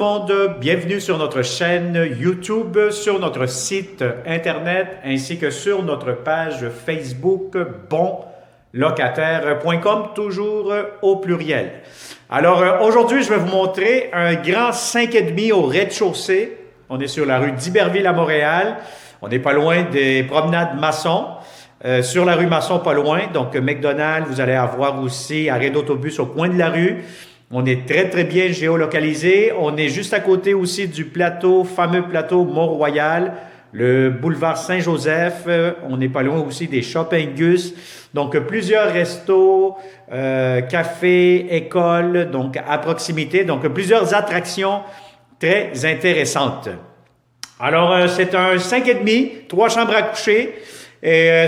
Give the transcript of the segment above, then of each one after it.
monde, bienvenue sur notre chaîne YouTube, sur notre site internet ainsi que sur notre page Facebook bonlocataire.com, toujours au pluriel. Alors aujourd'hui, je vais vous montrer un grand 5,5 au rez-de-chaussée. On est sur la rue d'Iberville à Montréal. On n'est pas loin des promenades Masson. Sur la rue Masson, pas loin. Donc McDonald's, vous allez avoir aussi arrêt d'autobus au coin de la rue. On est très, très bien géolocalisé. On est juste à côté aussi du plateau, fameux plateau Mont-Royal, le boulevard Saint-Joseph. On n'est pas loin aussi des Shopping Gus. Donc, plusieurs restos, cafés, écoles, donc à proximité. Donc, plusieurs attractions très intéressantes. Alors, c'est un 5,5, 3 chambres à coucher.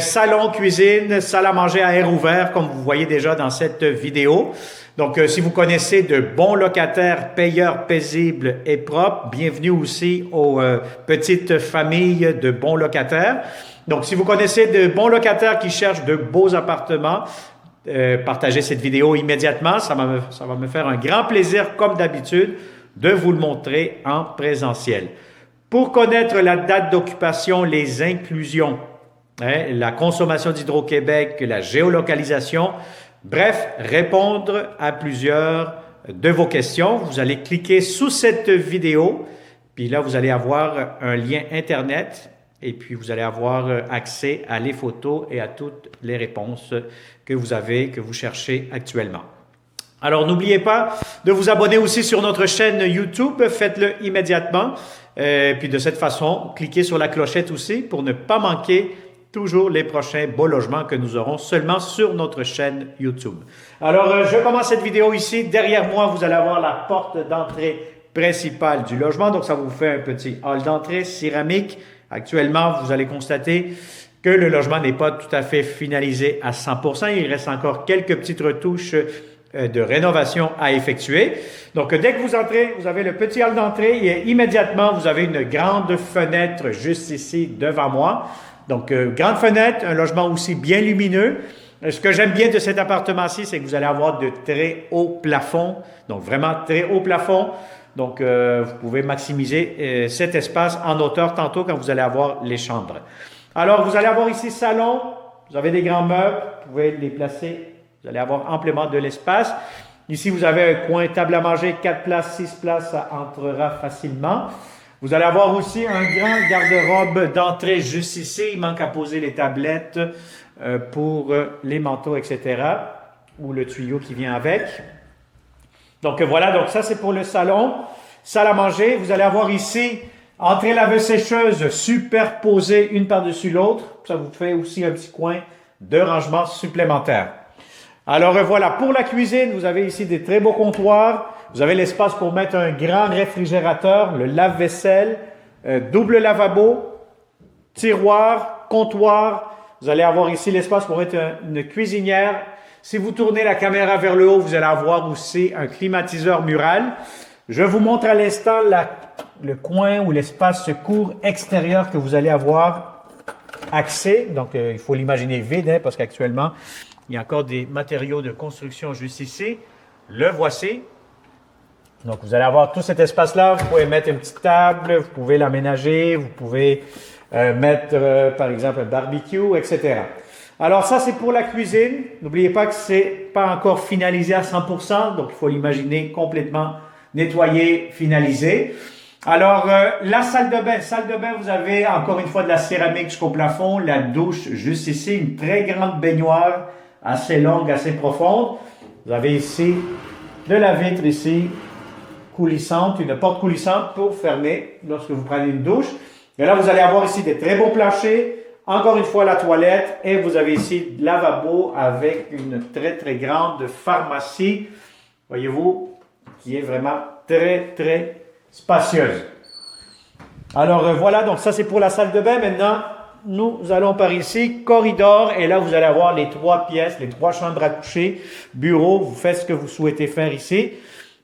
Salon, cuisine, salle à manger à air ouvert, comme vous voyez déjà dans cette vidéo. Donc, si vous connaissez de bons locataires, payeurs paisibles et propres, bienvenue aussi aux petites familles de bons locataires. Donc, si vous connaissez de bons locataires qui cherchent de beaux appartements, partagez cette vidéo immédiatement. Ça va me faire un grand plaisir, comme d'habitude, de vous le montrer en présentiel. Pour connaître la date d'occupation, les inclusions, la consommation d'Hydro-Québec, la géolocalisation, bref, répondre à plusieurs de vos questions. Vous allez cliquer sous cette vidéo, puis là, vous allez avoir un lien Internet et puis vous allez avoir accès à les photos et à toutes les réponses que vous cherchez actuellement. Alors, n'oubliez pas de vous abonner aussi sur notre chaîne YouTube. Faites-le immédiatement. Puis de cette façon, cliquez sur la clochette aussi pour ne pas manquer toujours les prochains beaux logements que nous aurons seulement sur notre chaîne YouTube. Alors, je commence cette vidéo ici. Derrière moi, vous allez avoir la porte d'entrée principale du logement. Donc, ça vous fait un petit hall d'entrée céramique. Actuellement, vous allez constater que le logement n'est pas tout à fait finalisé à 100%. Il reste encore quelques petites retouches de rénovation à effectuer. Donc, dès que vous entrez, vous avez le petit hall d'entrée et immédiatement, vous avez une grande fenêtre juste ici devant moi. Donc, grande fenêtre, un logement aussi bien lumineux. Ce que j'aime bien de cet appartement-ci, c'est que vous allez avoir de très hauts plafonds. Donc, vraiment très hauts plafonds. Donc, vous pouvez maximiser cet espace en hauteur tantôt quand vous allez avoir les chambres. Alors, vous allez avoir ici salon. Vous avez des grands meubles. Vous pouvez les placer. Vous allez avoir amplement de l'espace. Ici, vous avez un coin table à manger, 4 places, 6 places, ça entrera facilement. Vous allez avoir aussi un grand garde-robe d'entrée juste ici. Il manque à poser les tablettes pour les manteaux, etc. Ou le tuyau qui vient avec. Donc voilà, donc ça c'est pour le salon. Salle à manger, vous allez avoir ici entrée lave-sécheuse superposée une par-dessus l'autre. Ça vous fait aussi un petit coin de rangement supplémentaire. Alors voilà, pour la cuisine, vous avez ici des très beaux comptoirs. Vous avez l'espace pour mettre un grand réfrigérateur, le lave-vaisselle, double lavabo, tiroir, comptoir. Vous allez avoir ici l'espace pour mettre une cuisinière. Si vous tournez la caméra vers le haut, vous allez avoir aussi un climatiseur mural. Je vous montre à l'instant le coin ou l'espace court extérieur que vous allez avoir accès. Donc, il faut l'imaginer vide parce qu'actuellement, il y a encore des matériaux de construction juste ici. Le voici. Donc, vous allez avoir tout cet espace-là. Vous pouvez mettre une petite table, vous pouvez l'aménager, vous pouvez mettre, par exemple, un barbecue, etc. Alors, ça, c'est pour la cuisine. N'oubliez pas que c'est pas encore finalisé à 100%, donc il faut l'imaginer complètement nettoyé, finalisé. Alors, la salle de bain. Salle de bain, vous avez encore une fois de la céramique jusqu'au plafond, la douche juste ici, une très grande baignoire, assez longue, assez profonde. Vous avez ici de la vitre ici, coulissante, une porte coulissante pour fermer lorsque vous prenez une douche. Et là, vous allez avoir ici des très beaux planchers. Encore une fois, la toilette. Et vous avez ici le lavabo avec une très, très grande pharmacie. Voyez-vous, qui est vraiment très, très spacieuse. Alors, voilà. Donc, ça, c'est pour la salle de bain. Maintenant, nous allons par ici, corridor. Et là, vous allez avoir les 3 pièces, les 3 chambres à coucher, bureau. Vous faites ce que vous souhaitez faire ici.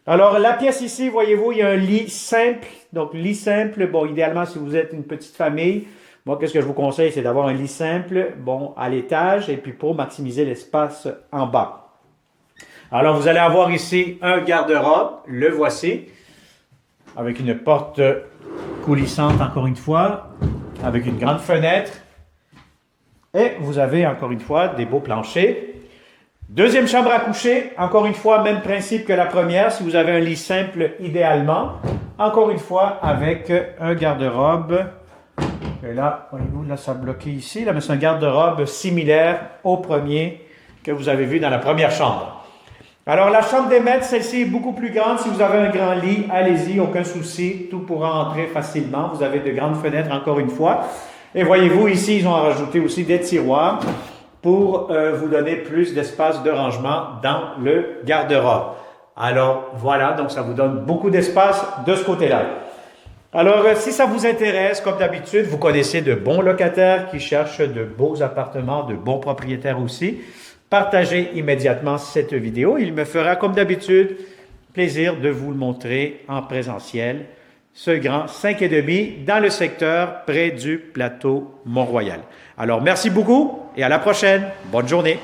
Alors, la pièce ici, voyez-vous, il y a un lit simple. Donc, lit simple, bon, idéalement, si vous êtes une petite famille, moi, qu'est-ce que je vous conseille, c'est d'avoir un lit simple, bon, à l'étage, et puis pour maximiser l'espace en bas. Alors, vous allez avoir ici un garde-robe, le voici. avec une porte coulissante encore une fois, avec une grande fenêtre. Et vous avez encore une fois des beaux planchers. Deuxième chambre à coucher, encore une fois, même principe que la première, si vous avez un lit simple idéalement. Encore une fois, avec un garde-robe. Et là, voyez-vous, là, ça a bloqué ici, là, mais c'est un garde-robe similaire au premier que vous avez vu dans la première chambre. Alors, la chambre des maîtres, celle-ci est beaucoup plus grande. Si vous avez un grand lit, allez-y, aucun souci. Tout pourra entrer facilement. Vous avez de grandes fenêtres, encore une fois. Et voyez-vous, ici, ils ont rajouté aussi des tiroirs pour vous donner plus d'espace de rangement dans le garde-robe. Alors, voilà, donc ça vous donne beaucoup d'espace de ce côté-là. Alors, si ça vous intéresse, comme d'habitude, vous connaissez de bons locataires qui cherchent de beaux appartements, de bons propriétaires aussi. Partagez immédiatement cette vidéo. Il me fera, comme d'habitude, plaisir de vous le montrer en présentiel, ce grand 5,5 dans le secteur près du plateau Mont-Royal. Alors, merci beaucoup et à la prochaine. Bonne journée.